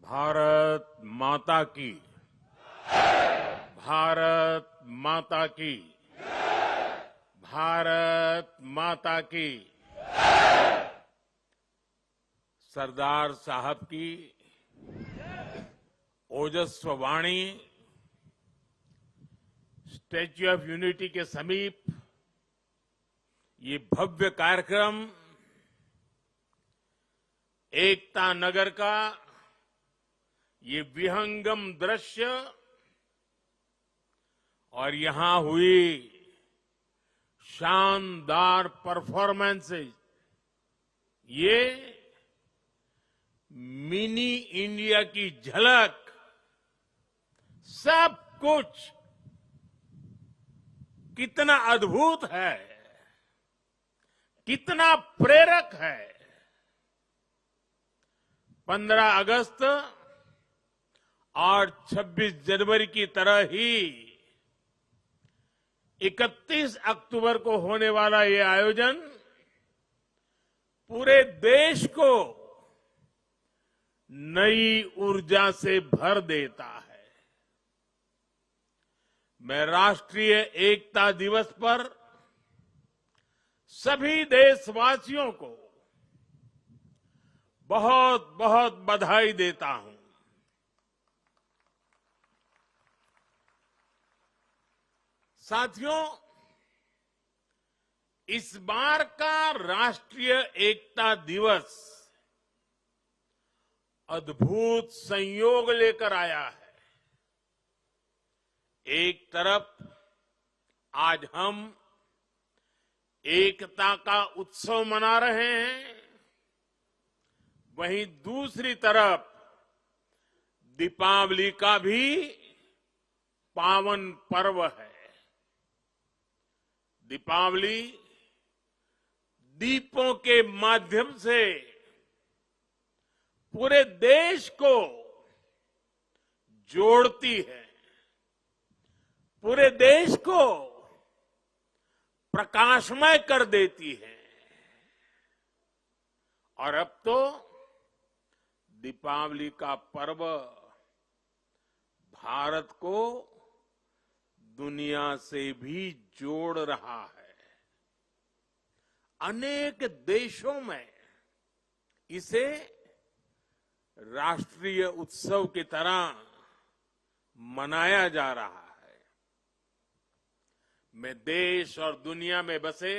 भारत माता की। भारत माता की। भारत माता की। सरदार साहब की ओजस्व वाणी स्टैच्यू ऑफ यूनिटी के समीप ये भव्य कार्यक्रम एकता नगर का ये विहंगम दृश्य और यहां हुई शानदार परफॉर्मेंसेज, ये मिनी इंडिया की झलक, सब कुछ कितना अद्भुत है, कितना प्रेरक है। 15 अगस्त और 26 जनवरी की तरह ही 31 अक्टूबर को होने वाला ये आयोजन पूरे देश को नई ऊर्जा से भर देता है। मैं राष्ट्रीय एकता दिवस पर सभी देशवासियों को बहुत बहुत बधाई देता हूं। साथियों, इस बार का राष्ट्रीय एकता दिवस अद्भुत संयोग लेकर आया है। एक तरफ आज हम एकता का उत्सव मना रहे हैं, वहीं दूसरी तरफ दीपावली का भी पावन पर्व है। दीपावली दीपों के माध्यम से पूरे देश को जोड़ती है, पूरे देश को प्रकाशमय कर देती है। और अब तो दीपावली का पर्व भारत को दुनिया से भी जोड़ रहा है। अनेक देशों में इसे राष्ट्रीय उत्सव की तरह मनाया जा रहा है। मैं देश और दुनिया में बसे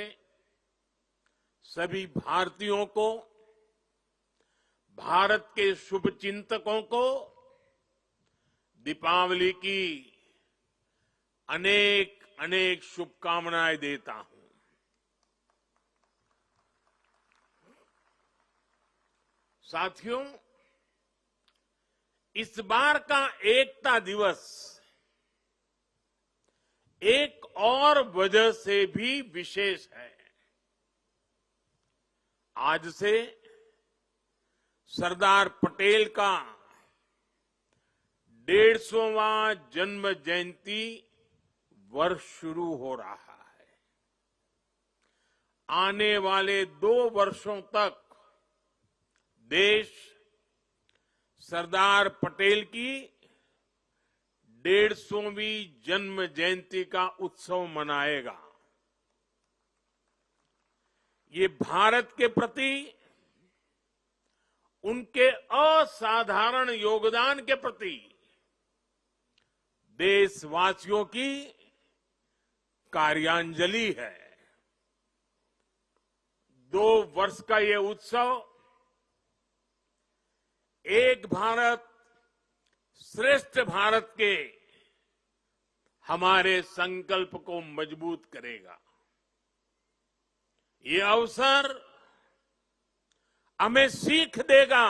सभी भारतीयों को, भारत के शुभचिंतकों को दीपावली की अनेक अनेक शुभकामनाएं देता हूं। साथियों, इस बार का एकता दिवस एक और वजह से भी विशेष है। आज से सरदार पटेल का 150वां जन्म जयंती वर्ष शुरू हो रहा है। आने वाले 2 वर्षों तक देश सरदार पटेल की 150वीं जन्म जयंती का उत्सव मनाएगा। ये भारत के प्रति उनके असाधारण योगदान के प्रति देशवासियों की कार्यांजलि है। 2 वर्ष का ये उत्सव एक भारत श्रेष्ठ भारत के हमारे संकल्प को मजबूत करेगा। ये अवसर हमें सीख देगा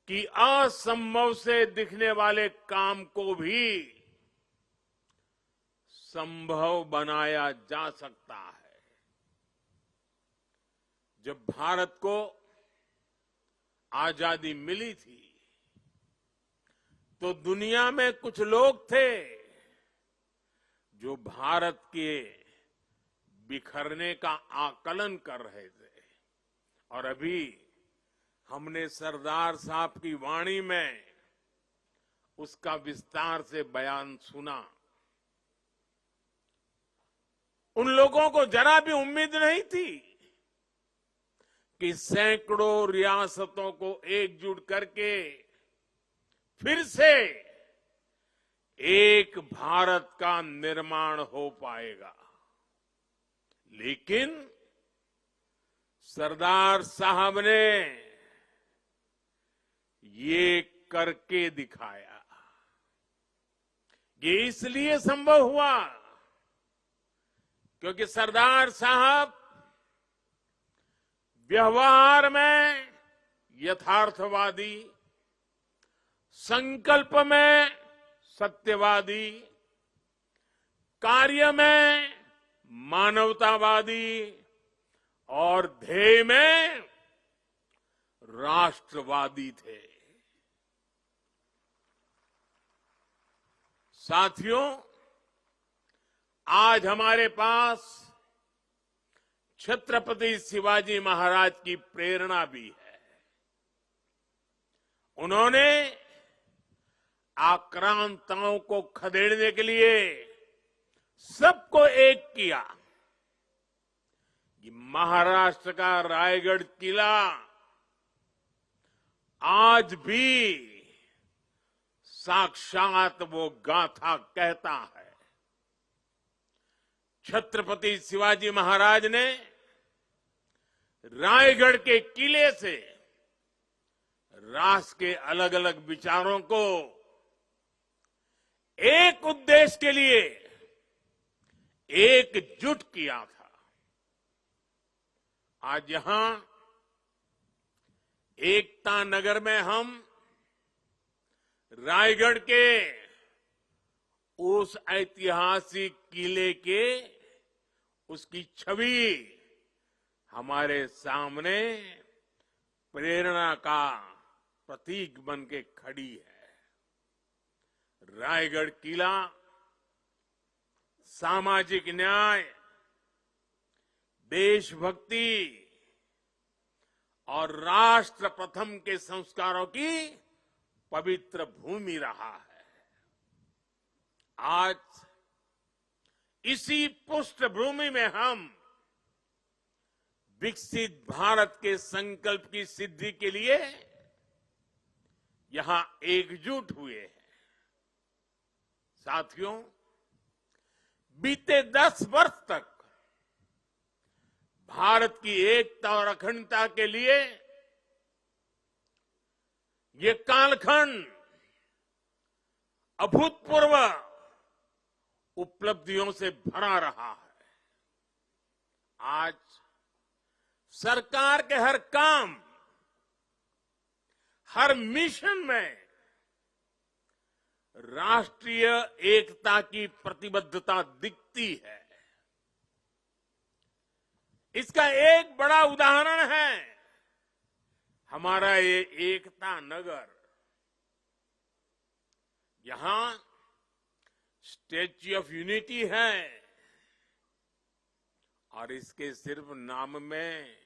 कि असंभव से दिखने वाले काम को भी संभव बनाया जा सकता है। जब भारत को आजादी मिली थी तो दुनिया में कुछ लोग थे जो भारत के बिखरने का आकलन कर रहे थे, और अभी हमने सरदार साहब की वाणी में उसका विस्तार से बयान सुना। उन लोगों को जरा भी उम्मीद नहीं थी कि सैकड़ों रियासतों को एकजुट करके फिर से एक भारत का निर्माण हो पाएगा। लेकिन सरदार साहब ने ये करके दिखाया। ये इसलिए संभव हुआ क्योंकि सरदार साहब व्यवहार में यथार्थवादी, संकल्प में सत्यवादी, कार्य में मानवतावादी और ध्येय में राष्ट्रवादी थे। साथियों, आज हमारे पास छत्रपति शिवाजी महाराज की प्रेरणा भी है। उन्होंने आक्रांताओं को खदेड़ने के लिए सबको एक किया। ये महाराष्ट्र का रायगढ़ किला आज भी साक्षात वो गाथा कहता है। छत्रपति शिवाजी महाराज ने रायगढ़ के किले से राष्ट्र के अलग अलग विचारों को एक उद्देश्य के लिए एकजुट किया था। आज यहां एकता नगर में हम रायगढ़ के उस ऐतिहासिक किले के उसकी छवि हमारे सामने प्रेरणा का प्रतीक बन के खड़ी है। रायगढ़ किला सामाजिक न्याय, देशभक्ति और राष्ट्र प्रथम के संस्कारों की पवित्र भूमि रहा है। आज इसी पृष्ठभूमि में हम विकसित भारत के संकल्प की सिद्धि के लिए यहां एकजुट हुए हैं। साथियों, बीते 10 वर्ष तक भारत की एकता और अखंडता के लिए ये कालखंड अभूतपूर्व उपलब्धियों से भरा रहा है। आज सरकार के हर काम, हर मिशन में राष्ट्रीय एकता की प्रतिबद्धता दिखती है। इसका एक बड़ा उदाहरण है हमारा ये एकता नगर। यहां स्टैच्यू ऑफ यूनिटी है और इसके सिर्फ नाम में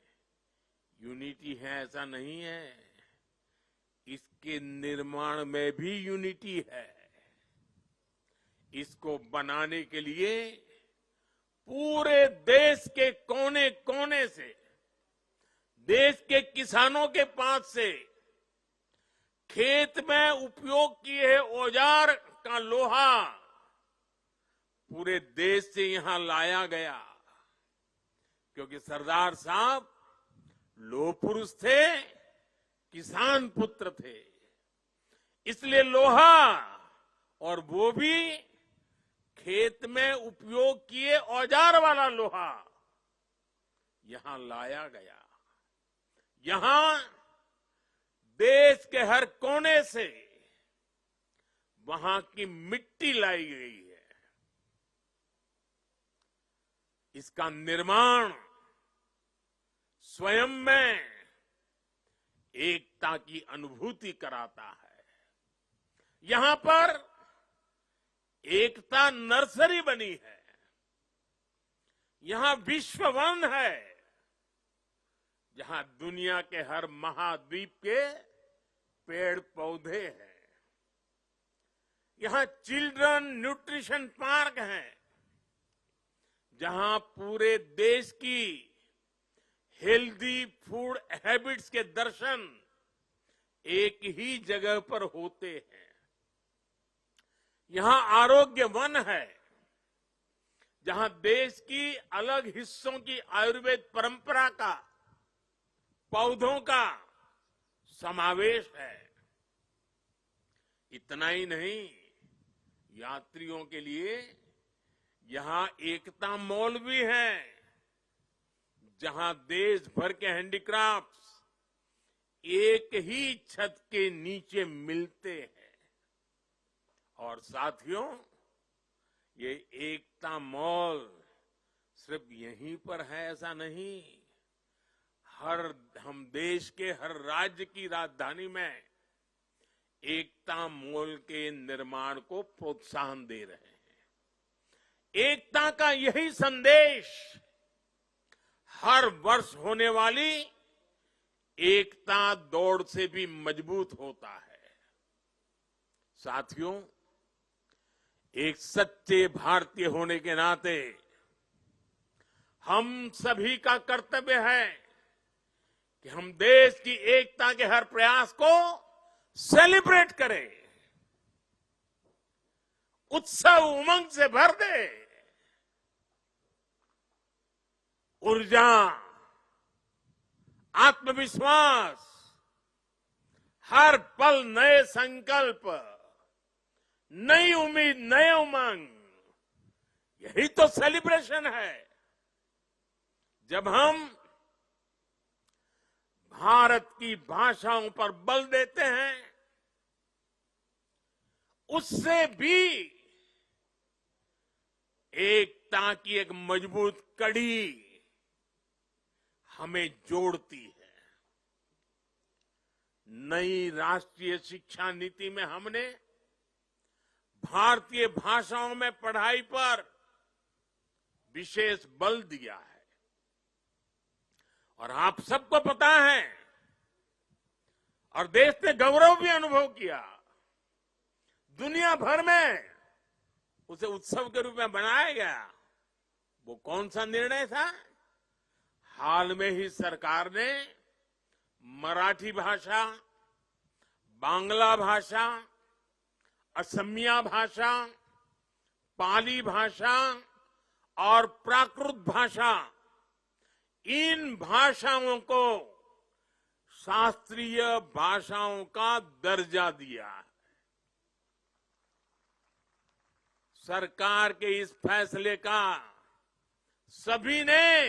यूनिटी है ऐसा नहीं है, इसके निर्माण में भी यूनिटी है। इसको बनाने के लिए पूरे देश के कोने कोने से, देश के किसानों के पास से खेत में उपयोग किए औजार का लोहा पूरे देश से यहां लाया गया, क्योंकि सरदार साहब लोह पुरुष थे, किसान पुत्र थे। इसलिए लोहा, और वो भी खेत में उपयोग किए औजार वाला लोहा यहां लाया गया। यहां देश के हर कोने से वहां की मिट्टी लाई गई है। इसका निर्माण स्वयं में एकता की अनुभूति कराता है। यहां पर एकता नर्सरी बनी है, यहां विश्व वन है जहां दुनिया के हर महाद्वीप के पेड़ पौधे हैं। यहां चिल्ड्रन न्यूट्रिशन पार्क है, जहां पूरे देश की हेल्दी फूड हैबिट्स के दर्शन एक ही जगह पर होते हैं। यहां आरोग्य वन है, जहां देश की अलग हिस्सों की आयुर्वेद परंपरा का, पौधों का समावेश है। इतना ही नहीं, यात्रियों के लिए यहां एकता मॉल भी है, जहां देश भर के हैंडीक्राफ्ट्स एक ही छत के नीचे मिलते हैं। और साथियों, ये एकता मॉल सिर्फ यहीं पर है ऐसा नहीं, हम देश के हर राज्य की राजधानी में एकता मॉल के निर्माण को प्रोत्साहन दे रहे हैं। एकता का यही संदेश हर वर्ष होने वाली एकता दौड़ से भी मजबूत होता है। साथियों, एक सच्चे भारतीय होने के नाते हम सभी का कर्तव्य है कि हम देश की एकता के हर प्रयास को सेलिब्रेट करें, उत्सव उमंग से भर दे। ऊर्जा, आत्मविश्वास, हर पल नए संकल्प, नई उम्मीद, नए उमंग, यही तो सेलिब्रेशन है। जब हम भारत की भाषाओं पर बल देते हैं, उससे भी एकता की एक मजबूत कड़ी हमें जोड़ती है। नई राष्ट्रीय शिक्षा नीति में हमने भारतीय भाषाओं में पढ़ाई पर विशेष बल दिया है। और आप सबको पता है, और देश ने गौरव भी अनुभव किया, दुनिया भर में उसे उत्सव के रूप में बनाया गया। वो कौन सा निर्णय था? हाल में ही सरकार ने मराठी भाषा, बांग्ला भाषा, असमिया भाषा, पाली भाषा और प्राकृत भाषा, इन भाषाओं को शास्त्रीय भाषाओं का दर्जा दिया है। सरकार के इस फैसले का सभी ने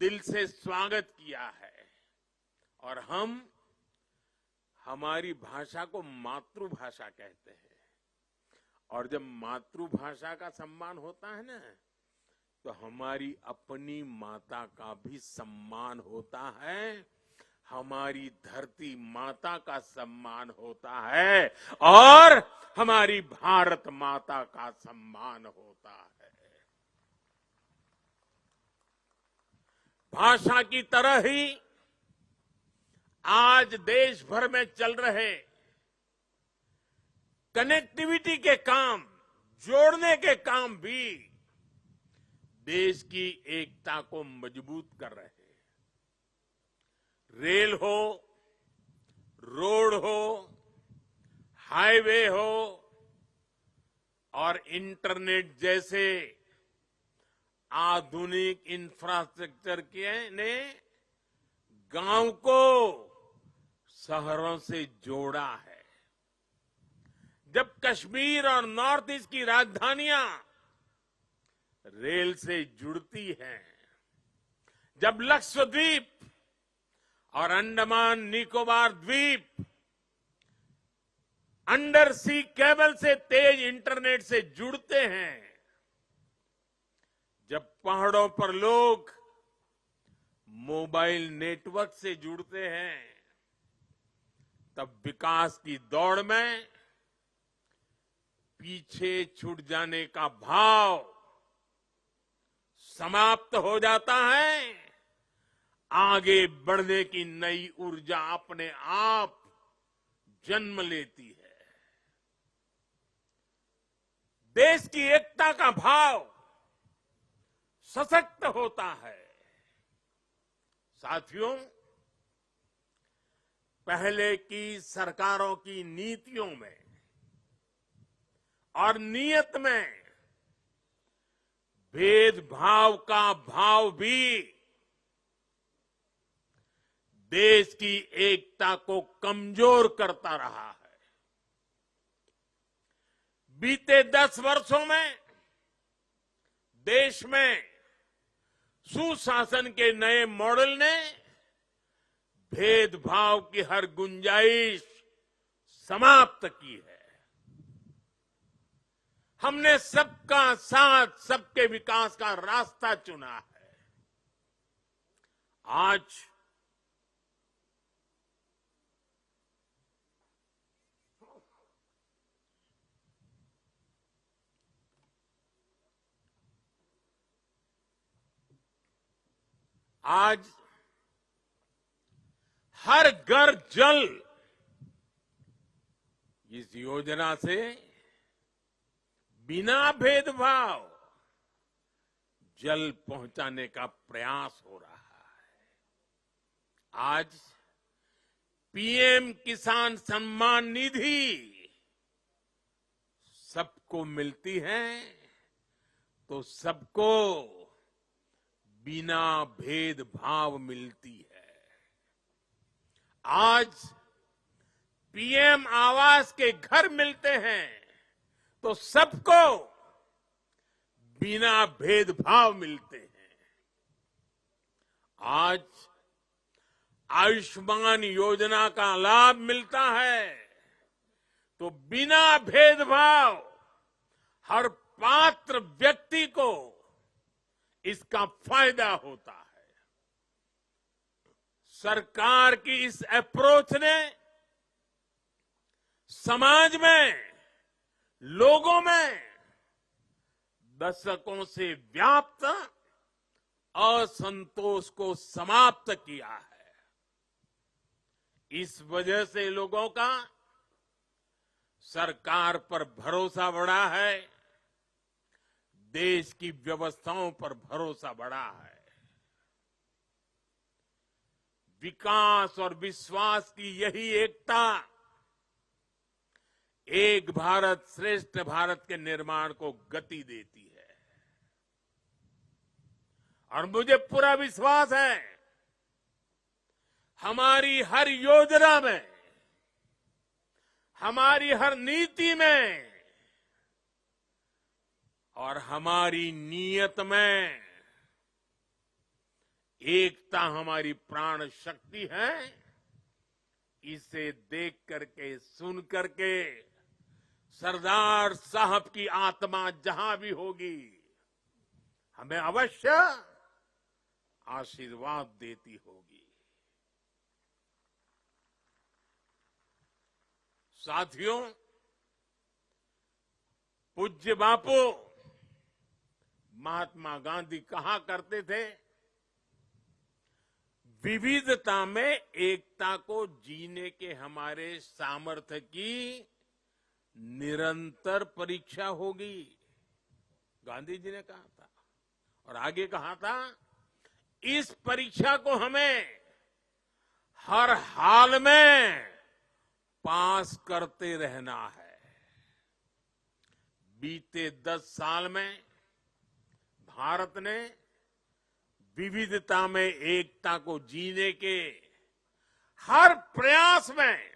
दिल से स्वागत किया है। और हम हमारी भाषा को मातृभाषा कहते हैं। और जब मातृभाषा का सम्मान होता है ना, तो हमारी अपनी माता का भी सम्मान होता है, हमारी धरती माता का सम्मान होता है, और हमारी भारत माता का सम्मान होता है। भाषा की तरह ही आज देश भर में चल रहे कनेक्टिविटी के काम, जोड़ने के काम भी देश की एकता को मजबूत कर रहे हैं। रेल हो, रोड हो, हाईवे हो और इंटरनेट जैसे आधुनिक इंफ्रास्ट्रक्चर के ने गांव को शहरों से जोड़ा है। जब कश्मीर और नॉर्थ ईस्ट की राजधानियां रेल से जुड़ती हैं, जब लक्षद्वीप और अंडमान निकोबार द्वीप अंडर सी केबल से तेज इंटरनेट से जुड़ते हैं, जब पहाड़ों पर लोग मोबाइल नेटवर्क से जुड़ते हैं, तब विकास की दौड़ में पीछे छूट जाने का भाव समाप्त हो जाता है आगे बढ़ने की नई ऊर्जा अपने आप जन्म लेती है। देश की एकता का भाव सशक्त होता है। साथियों, पहले की सरकारों की नीतियों में और नीयत में भेदभाव का भाव भी देश की एकता को कमजोर करता रहा है। बीते 10 वर्षों में देश में सुशासन के नए मॉडल ने भेदभाव की हर गुंजाइश समाप्त की है। हमने सबका साथ, सबके विकास का रास्ता चुना है। आज हर घर जल इस योजना से बिना भेदभाव जल पहुंचाने का प्रयास हो रहा है। आज पीएम किसान सम्मान निधि सबको मिलती है तो सबको बिना भेदभाव मिलती है। आज पीएम आवास के घर मिलते हैं तो सबको बिना भेदभाव मिलते हैं। आज आयुष्मान योजना का लाभ मिलता है तो बिना भेदभाव हर पात्र व्यक्ति को इसका फायदा होता है। सरकार की इस अप्रोच ने समाज में, लोगों में दशकों से व्याप्त असंतोष को समाप्त किया है। इस वजह से लोगों का सरकार पर भरोसा बढ़ा है, देश की व्यवस्थाओं पर भरोसा बढ़ा है। विकास और विश्वास की यही एकता एक भारत श्रेष्ठ भारत के निर्माण को गति देती है। और मुझे पूरा विश्वास है हमारी हर योजना में, हमारी हर नीति में और हमारी नीयत में एकता हमारी प्राण शक्ति है। इसे देख करके, सुन करके सरदार साहब की आत्मा जहां भी होगी हमें अवश्य आशीर्वाद देती होगी। साथियों, पूज्य बापू महात्मा गांधी कहा करते थे, विविधता में एकता को जीने के हमारे सामर्थ्य की निरंतर परीक्षा होगी। गांधी जी ने कहा था और आगे कहा था, इस परीक्षा को हमें हर हाल में पास करते रहना है। बीते 10 साल में भारत ने विविधता में एकता को जीने के हर प्रयास में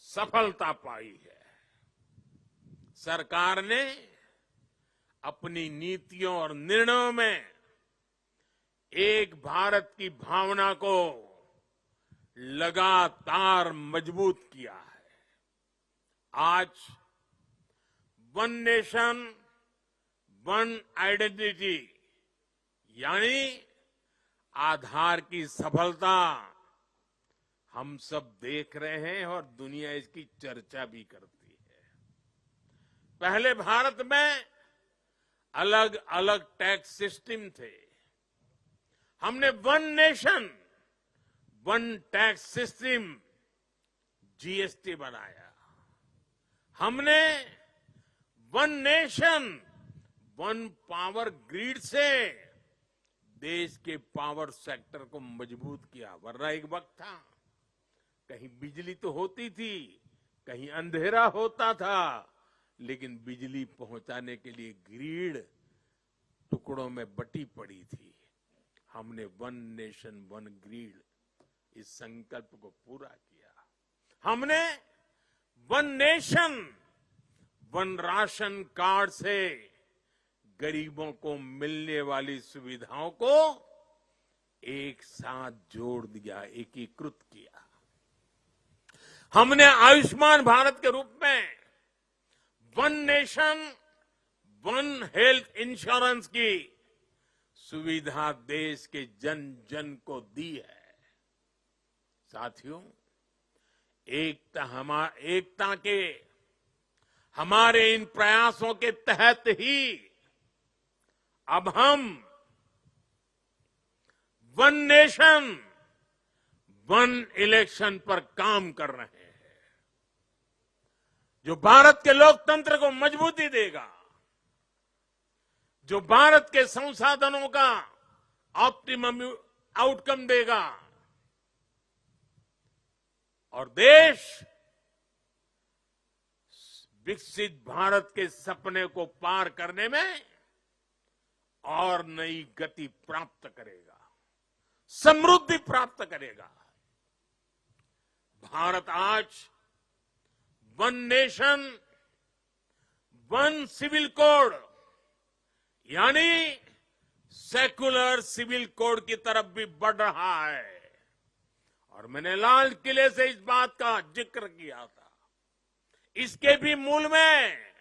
सफलता पाई है। सरकार ने अपनी नीतियों और निर्णयों में एक भारत की भावना को लगातार मजबूत किया है। आज वन नेशन वन आइडेंटिटी यानी आधार की सफलता हम सब देख रहे हैं और दुनिया इसकी चर्चा भी करती है। पहले भारत में अलग अलग टैक्स सिस्टम थे। हमने one nation one tax system GST बनाया। हमने one nation one power grid से देश के पावर सेक्टर को मजबूत किया। वरना एक वक्त था कहीं बिजली तो होती थी, कहीं अंधेरा होता था, लेकिन बिजली पहुंचाने के लिए ग्रिड टुकड़ों में बटी पड़ी थी। हमने वन नेशन वन ग्रिड इस संकल्प को पूरा किया। हमने one nation one ration card से गरीबों को मिलने वाली सुविधाओं को एक साथ जोड़ दिया, एकीकृत किया। हमने आयुष्मान भारत के रूप में one nation one health insurance की सुविधा देश के जन जन को दी है। साथियों, एकता के हमारे इन प्रयासों के तहत ही अब हम वन नेशन वन इलेक्शन पर काम कर रहे हैं, जो भारत के लोकतंत्र को मजबूती देगा, जो भारत के संसाधनों का ऑप्टिमम आउटकम देगा और देश विकसित भारत के सपने को पार करने में और नई गति प्राप्त करेगा, समृद्धि प्राप्त करेगा। भारत आज one nation one civil code यानी सेकुलर सिविल कोड की तरफ भी बढ़ रहा है। और मैंने लाल किले से इस बात का जिक्र किया था। इसके भी मूल में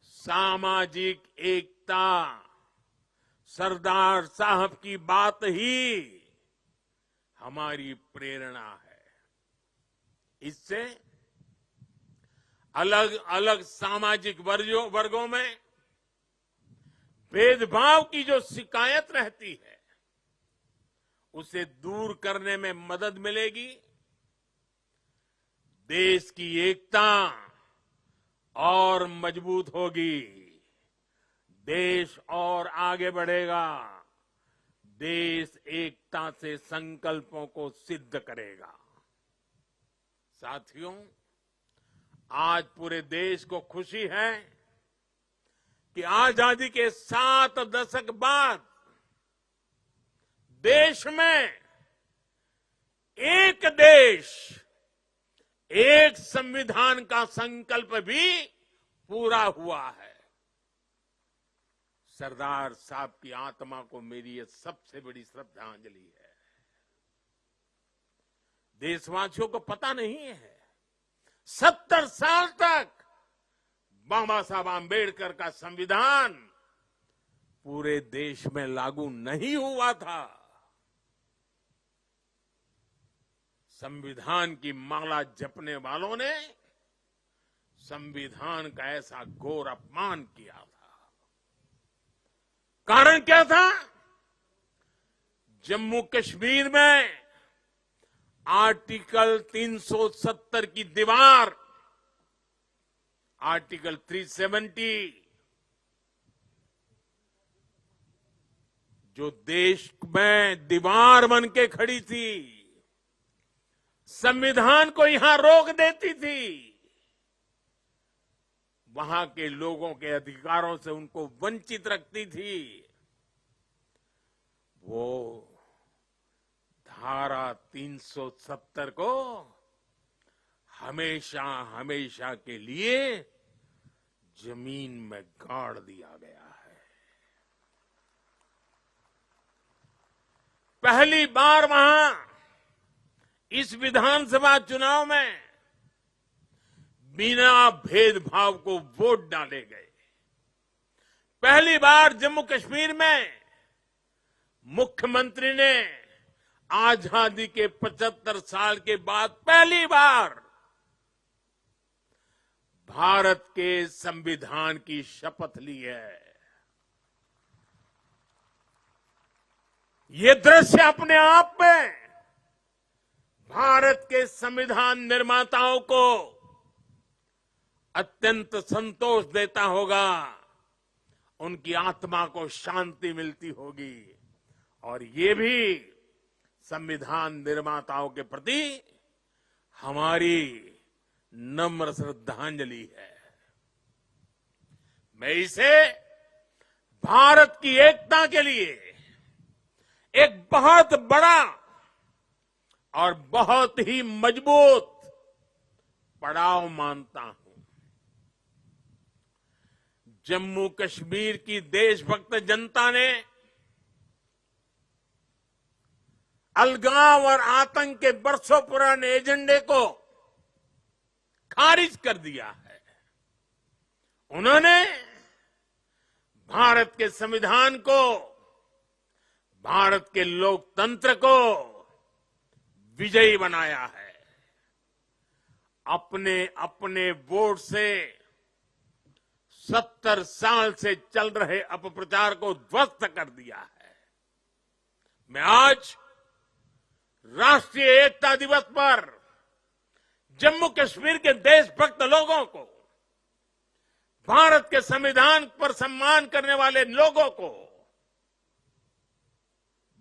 सामाजिक एकता, सरदार साहब की बात ही हमारी प्रेरणा है। इससे अलग अलग सामाजिक वर्गों में भेदभाव की जो शिकायत रहती है उसे दूर करने में मदद मिलेगी। देश की एकता और मजबूत होगी, देश और आगे बढ़ेगा, देश एकता से संकल्पों को सिद्ध करेगा। साथियों, आज पूरे देश को खुशी है कि आजादी के 7 दशक बाद देश में एक देश एक संविधान का संकल्प भी पूरा हुआ है। सरदार साहब की आत्मा को मेरी ये सबसे बड़ी श्रद्धांजलि है। देशवासियों को पता नहीं है 70 साल तक बाबा साहब आंबेडकर का संविधान पूरे देश में लागू नहीं हुआ था। संविधान की माला जपने वालों ने संविधान का ऐसा घोर अपमान किया था। कारण क्या था? जम्मू कश्मीर में आर्टिकल 370 की दीवार, आर्टिकल 370 जो देश में दीवार बन के खड़ी थी, संविधान को यहां रोक देती थी, वहां के लोगों के अधिकारों से उनको वंचित रखती थी। वो धारा 370 को हमेशा हमेशा के लिए जमीन में गाड़ दिया गया है। पहली बार वहां इस विधानसभा चुनाव में बिना भेदभाव को वोट डाले गए। पहली बार जम्मू कश्मीर में मुख्यमंत्री ने आजादी के 75 साल के बाद पहली बार भारत के संविधान की शपथ ली है। ये दृश्य अपने आप में भारत के संविधान निर्माताओं को अत्यंत संतोष देता होगा, उनकी आत्मा को शांति मिलती होगी और ये भी संविधान निर्माताओं के प्रति हमारी नम्र श्रद्धांजलि है। मैं इसे भारत की एकता के लिए एक बहुत बड़ा और बहुत ही मजबूत पड़ाव मानता हूं। जम्मू कश्मीर की देशभक्त जनता ने अलगाव और आतंक के बरसों पुराने एजेंडे को खारिज कर दिया है। उन्होंने भारत के संविधान को, भारत के लोकतंत्र को विजयी बनाया है। अपने अपने वोट से 70 साल से चल रहे अपप्रचार को ध्वस्त कर दिया है। मैं आज राष्ट्रीय एकता दिवस पर जम्मू कश्मीर के देशभक्त लोगों को, भारत के संविधान पर सम्मान करने वाले लोगों को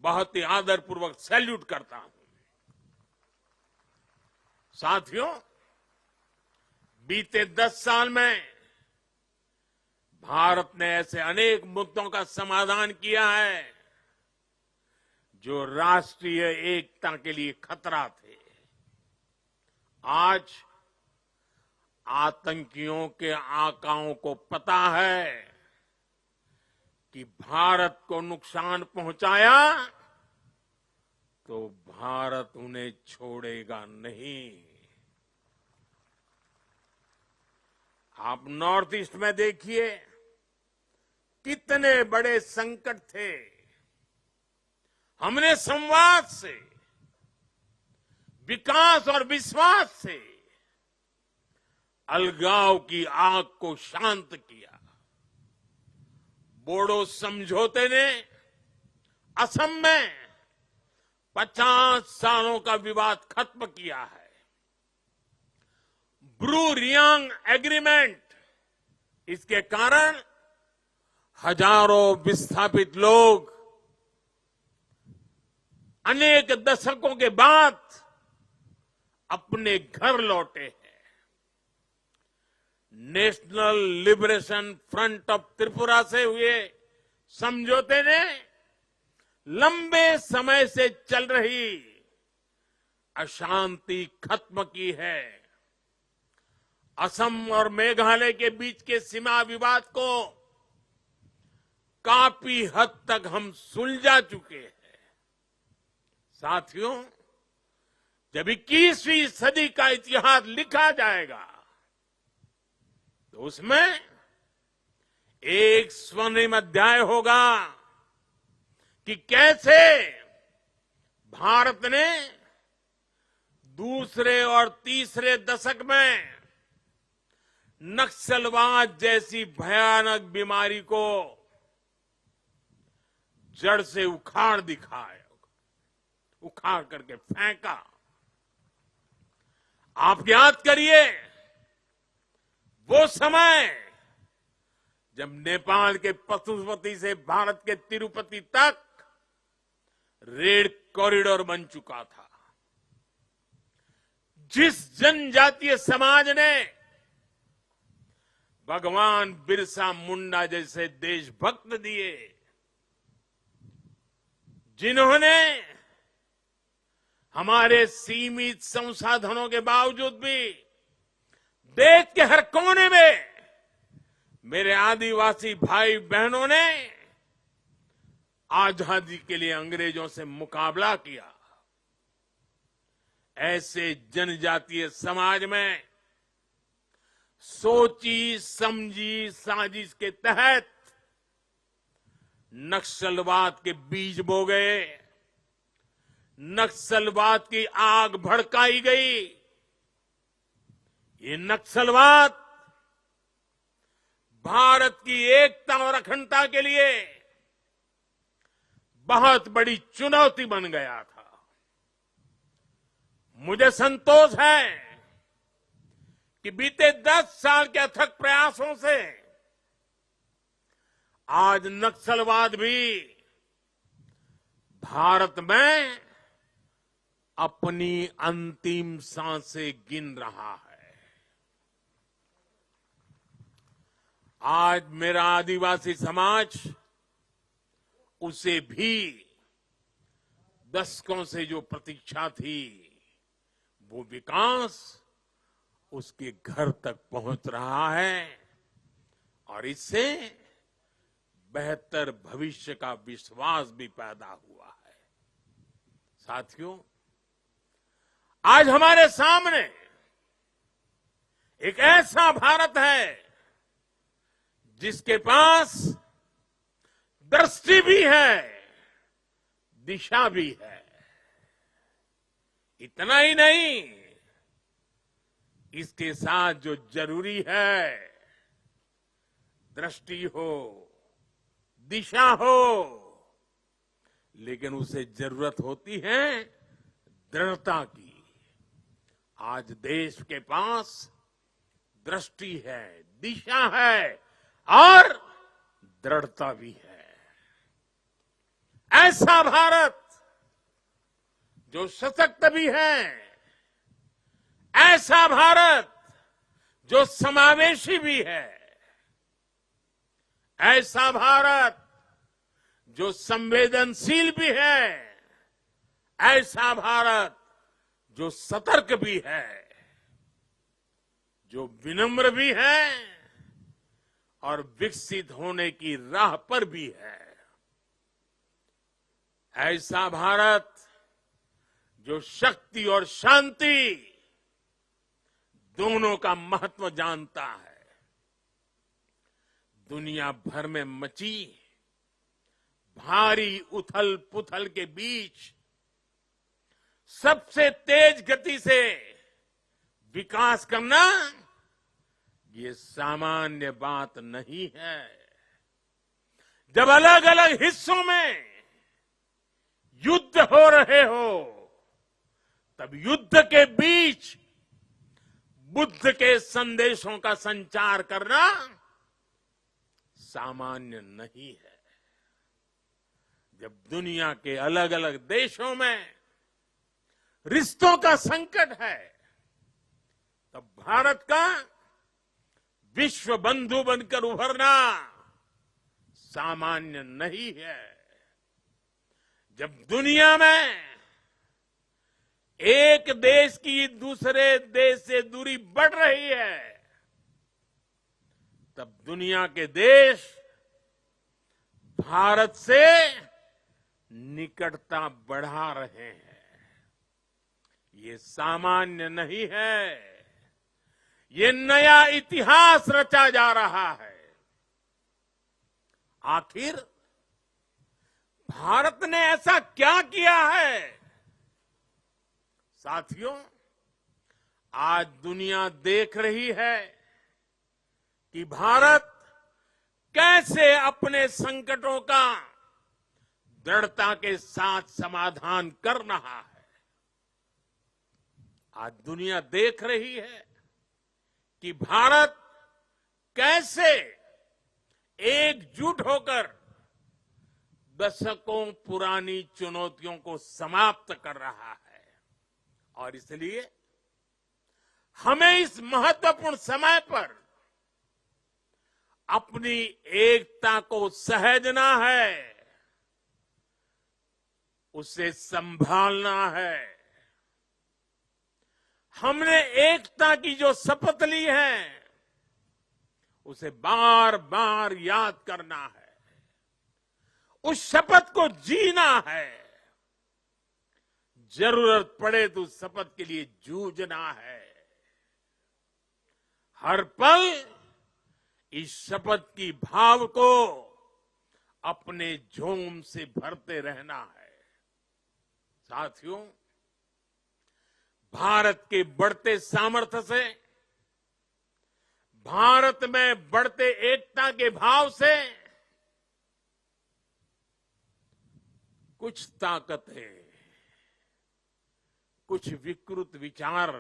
बहुत ही आदरपूर्वक सैल्यूट करता हूं। साथियों, बीते 10 साल में भारत ने ऐसे अनेक मुद्दों का समाधान किया है जो राष्ट्रीय एकता के लिए खतरा थे। आज आतंकियों के आकाओं को पता है कि भारत को नुकसान पहुंचाया तो भारत उन्हें छोड़ेगा नहीं। आप नॉर्थ ईस्ट में देखिए कितने बड़े संकट थे। हमने संवाद से, विकास और विश्वास से अलगाव की आग को शांत किया। बोडो समझौते ने असम में 50 सालों का विवाद खत्म किया है। ब्रू रियांग एग्रीमेंट, इसके कारण हजारों विस्थापित लोग अनेक दशकों के बाद अपने घर लौटे हैं। National liberation front of Tripura से हुए समझौते ने लंबे समय से चल रही अशांति खत्म की है। असम और मेघालय के बीच के सीमा विवाद को काफी हद तक हम सुलझा चुके हैं। साथियों, जब 21वीं सदी का इतिहास लिखा जाएगा तो उसमें एक स्वर्णिम अध्याय होगा कि कैसे भारत ने दूसरे और तीसरे दशक में नक्सलवाद जैसी भयानक बीमारी को जड़ से उखाड़ दिखाया, उखाड़ करके फेंका। आप याद करिए वो समय जब नेपाल के पशुपति से भारत के तिरुपति तक रेल कॉरिडोर बन चुका था। जिस जनजातीय समाज ने भगवान बिरसा मुंडा जैसे देशभक्त दिए, जिन्होंने हमारे सीमित संसाधनों के बावजूद भी देश के हर कोने में मेरे आदिवासी भाई बहनों ने आजादी के लिए अंग्रेजों से मुकाबला किया, ऐसे जनजातीय समाज में सोची समझी साजिश के तहत नक्सलवाद के बीज बो गए, नक्सलवाद की आग भड़काई गई। ये नक्सलवाद भारत की एकता और अखंडता के लिए बहुत बड़ी चुनौती बन गया था। मुझे संतोष है कि बीते 10 साल के अथक प्रयासों से आज नक्सलवाद भी भारत में अपनी अंतिम सांसें गिन रहा है। आज मेरा आदिवासी समाज उसे भी दशकों से जो प्रतीक्षा थी, वो विकास उसके घर तक पहुंच रहा है और इससे बेहतर भविष्य का विश्वास भी पैदा हुआ है। साथियों, आज हमारे सामने एक ऐसा भारत है जिसके पास दृष्टि भी है, दिशा भी है। इतना ही नहीं, इसके साथ जो जरूरी है, दृष्टि हो, दिशा हो, लेकिन उसे जरूरत होती है दृढ़ता की। आज देश के पास दृष्टि है, दिशा है और दृढ़ता भी है। ऐसा भारत जो सशक्त भी है, ऐसा भारत जो समावेशी भी है, ऐसा भारत जो संवेदनशील भी है, ऐसा भारत जो सतर्क भी है, जो विनम्र भी है और विकसित होने की राह पर भी है। ऐसा भारत जो शक्ति और शांति दोनों का महत्व जानता है। दुनिया भर में मची भारी उथल पुथल के बीच सबसे तेज गति से विकास करना ये सामान्य बात नहीं है। जब अलग अलग हिस्सों में युद्ध हो रहे हो, तब युद्ध के बीच बुद्ध के संदेशों का संचार करना सामान्य नहीं है। जब दुनिया के अलग अलग देशों में रिश्तों का संकट है, तब भारत का विश्व बंधु बनकर उभरना सामान्य नहीं है। जब दुनिया में एक देश की दूसरे देश से दूरी बढ़ रही है, तब दुनिया के देश भारत से निकटता बढ़ा रहे हैं। ये सामान्य नहीं है, ये नया इतिहास रचा जा रहा है। आखिर भारत ने ऐसा क्या किया है? साथियों, आज दुनिया देख रही है कि भारत कैसे अपने संकटों का दृढ़ता के साथ समाधान कर रहा है। आज दुनिया देख रही है कि भारत कैसे एकजुट होकर दशकों पुरानी चुनौतियों को समाप्त कर रहा है। और इसलिए हमें इस महत्वपूर्ण समय पर अपनी एकता को सहेजना है, उसे संभालना है। हमने एकता की जो शपथ ली है, उसे बार बार याद करना है, उस शपथ को जीना है। जरूरत पड़े तो उस शपथ के लिए जूझना है। हर पल इस शपथ की भाव को अपने जोम से भरते रहना है। साथियों, भारत के बढ़ते सामर्थ्य से, भारत में बढ़ते एकता के भाव से कुछ ताकतें, कुछ विकृत विचार,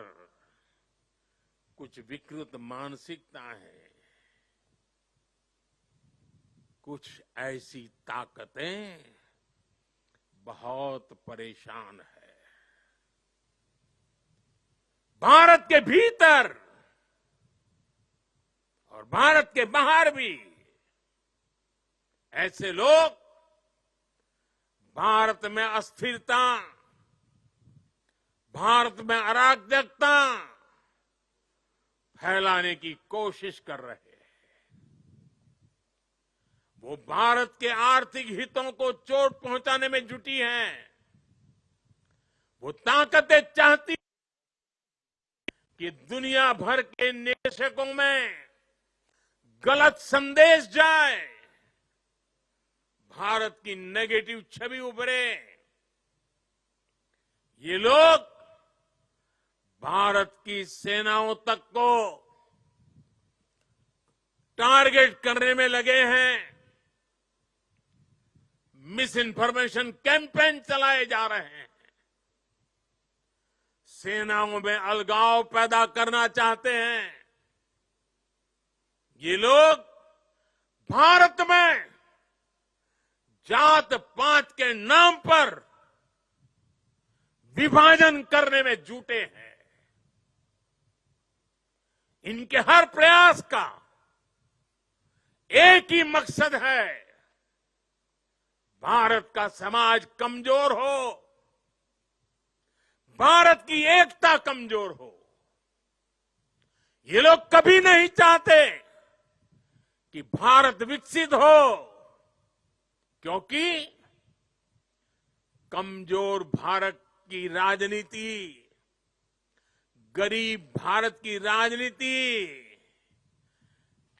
कुछ विकृत मानसिकता है, कुछ ऐसी ताकतें बहुत परेशान है। भारत के भीतर और भारत के बाहर भी ऐसे लोग भारत में अस्थिरता, भारत में अराजकता फैलाने की कोशिश कर रहे हैं। वो भारत के आर्थिक हितों को चोट पहुंचाने में जुटी हैं। वो ताकतें चाहती कि दुनिया भर के निवेशकों में गलत संदेश जाए, भारत की नेगेटिव छवि उभरे। ये लोग भारत की सेनाओं तक को टारगेट करने में लगे हैं। मिस इन्फॉर्मेशन कैंपेन चलाए जा रहे हैं। सेनाओं में अलगाव पैदा करना चाहते हैं। ये लोग भारत में जात पात के नाम पर विभाजन करने में जुटे हैं। इनके हर प्रयास का एक ही मकसद है, भारत का समाज कमजोर हो, भारत की एकता कमजोर हो। ये लोग कभी नहीं चाहते कि भारत विकसित हो, क्योंकि कमजोर भारत की राजनीति, गरीब भारत की राजनीति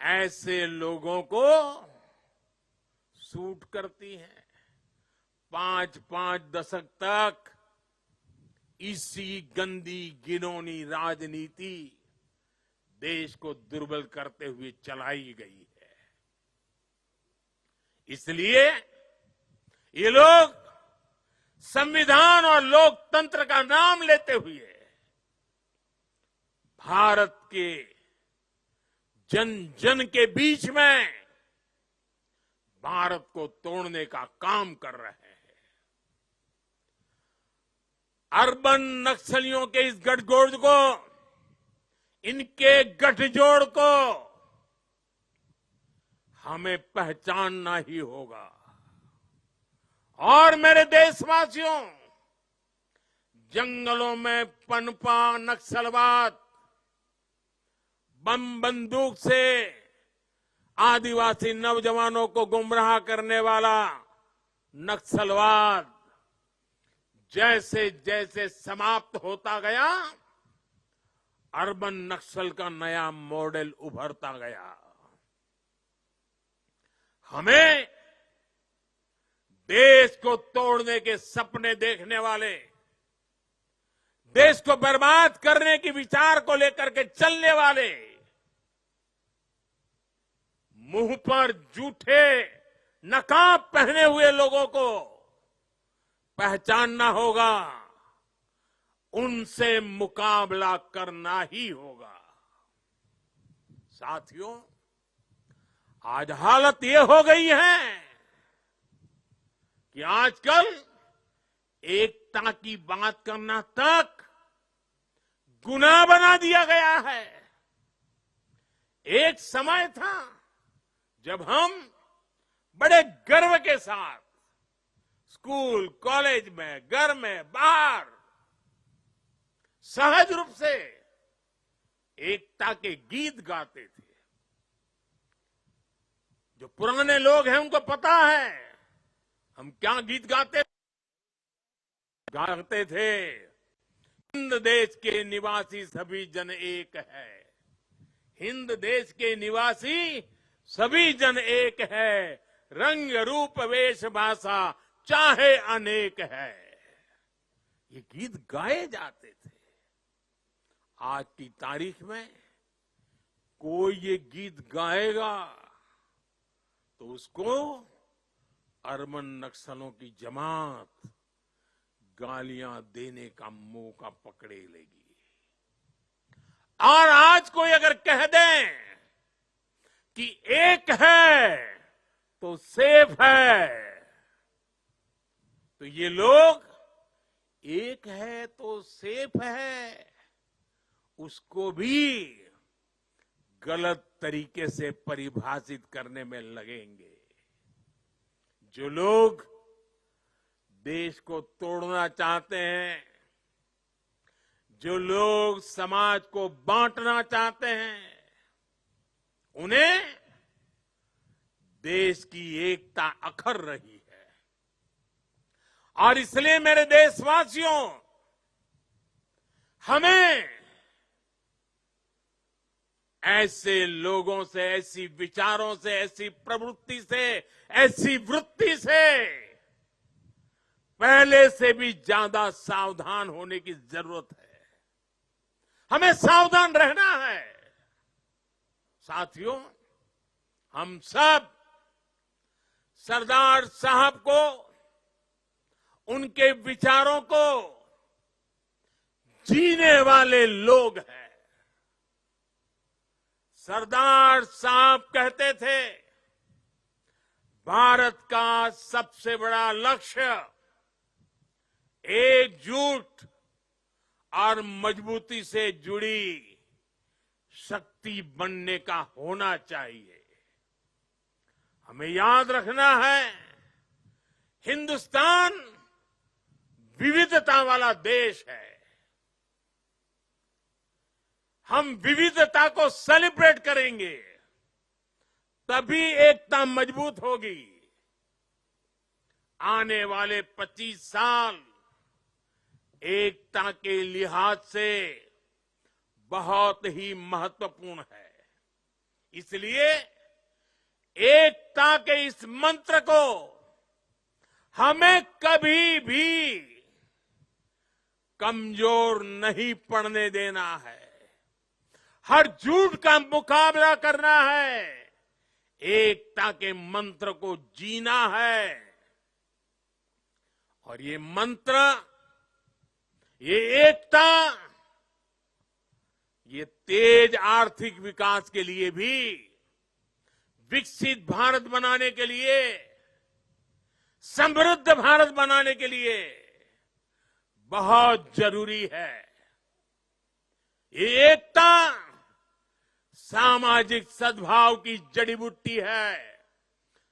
ऐसे लोगों को सूट करती है। 5-5 दशक तक इसी गंदी घिनौनी राजनीति देश को दुर्बल करते हुए चलाई गई है। इसलिए ये लोग संविधान और लोकतंत्र का नाम लेते हुए भारत के जन जन के बीच में भारत को तोड़ने का काम कर रहे हैं। अर्बन नक्सलियों के इस गठजोड़ को, इनके गठजोड़ को हमें पहचानना ही होगा। और मेरे देशवासियों, जंगलों में पनपा नक्सलवाद, बम बंदूक से आदिवासी नौजवानों को गुमराह करने वाला नक्सलवाद जैसे जैसे समाप्त होता गया, अर्बन नक्सल का नया मॉडल उभरता गया। हमें देश को तोड़ने के सपने देखने वाले, देश को बर्बाद करने की विचार को लेकर के चलने वाले, मुंह पर जूठे नकाब पहने हुए लोगों को पहचानना होगा, उनसे मुकाबला करना ही होगा। साथियों, आज हालत ये हो गई है कि आजकल एकता की बात करना तक गुनाह बना दिया गया है। एक समय था जब हम बड़े गर्व के साथ स्कूल, कॉलेज में, घर में, बाहर सहज रूप से एकता के गीत गाते थे। जो पुराने लोग हैं उनको पता है हम क्या गीत गाते थे। हिंद देश के निवासी सभी जन एक है, हिंद देश के निवासी सभी जन एक है, रंग रूप वेश भाषा चाहे अनेक है। ये गीत गाए जाते थे। आज की तारीख में कोई ये गीत गाएगा तो उसको अरबन नक्सलों की जमात गालियां देने का मौका पकड़े लेगी। और आज कोई अगर कह दे कि एक है तो सेफ है, तो ये लोग एक है तो सेफ है उसको भी गलत तरीके से परिभाषित करने में लगेंगे। जो लोग देश को तोड़ना चाहते हैं, जो लोग समाज को बांटना चाहते हैं, उन्हें देश की एकता अखर रही है। और इसलिए मेरे देशवासियों, हमें ऐसे लोगों से, ऐसी विचारों से, ऐसी प्रवृत्ति से, ऐसी वृत्ति से पहले से भी ज्यादा सावधान होने की जरूरत है। हमें सावधान रहना है। साथियों, हम सब सरदार साहब को, उनके विचारों को जीने वाले लोग हैं। सरदार साहब कहते थे, भारत का सबसे बड़ा लक्ष्य एकजुट और मजबूती से जुड़ी शक्ति बनने का होना चाहिए। हमें याद रखना है, हिंदुस्तान विविधता वाला देश है। हम विविधता को सेलिब्रेट करेंगे, तभी एकता मजबूत होगी। आने वाले 25 साल एकता के लिहाज से बहुत ही महत्वपूर्ण है। इसलिए एकता के इस मंत्र को हमें कभी भी कमजोर नहीं पड़ने देना है। हर झूठ का मुकाबला करना है, एकता के मंत्र को जीना है। और ये मंत्र, ये एकता, ये तेज आर्थिक विकास के लिए भी, विकसित भारत बनाने के लिए, समृद्ध भारत बनाने के लिए बहुत जरूरी है। ये एकता सामाजिक सद्भाव की जड़ी बूटी है।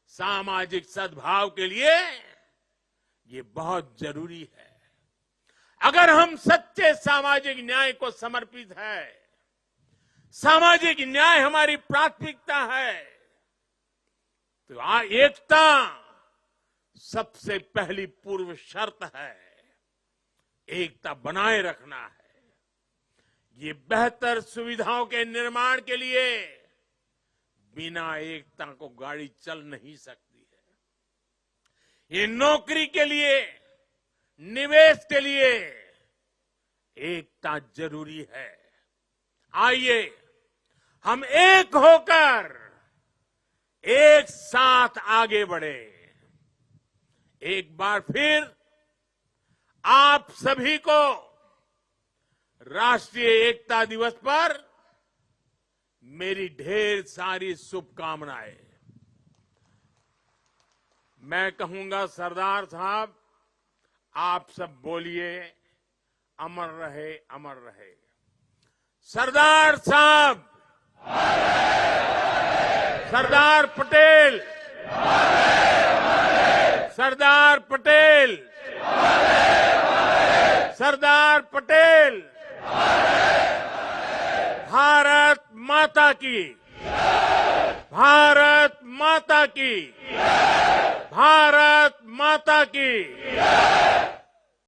सामाजिक सद्भाव के लिए ये बहुत जरूरी है। अगर हम सच्चे सामाजिक न्याय को समर्पित है, सामाजिक न्याय हमारी प्राथमिकता है, तो एकता सबसे पहली पूर्व शर्त है। एकता बनाए रखना है। ये बेहतर सुविधाओं के निर्माण के लिए बिना एकता को गाड़ी चल नहीं सकती है। ये नौकरी के लिए, निवेश के लिए एकता जरूरी है। आइए हम एक होकर एक साथ आगे बढ़े। एक बार फिर आप सभी को राष्ट्रीय एकता दिवस पर मेरी ढेर सारी शुभकामनाएं। मैं कहूंगा, सरदार साहब, आप सब बोलिए, अमर रहे, अमर रहे। सरदार साहब, सरदार पटेल, सरदार पटेल, सरदार पटेल। भारत माता की, भारत माता की, भारत माता की।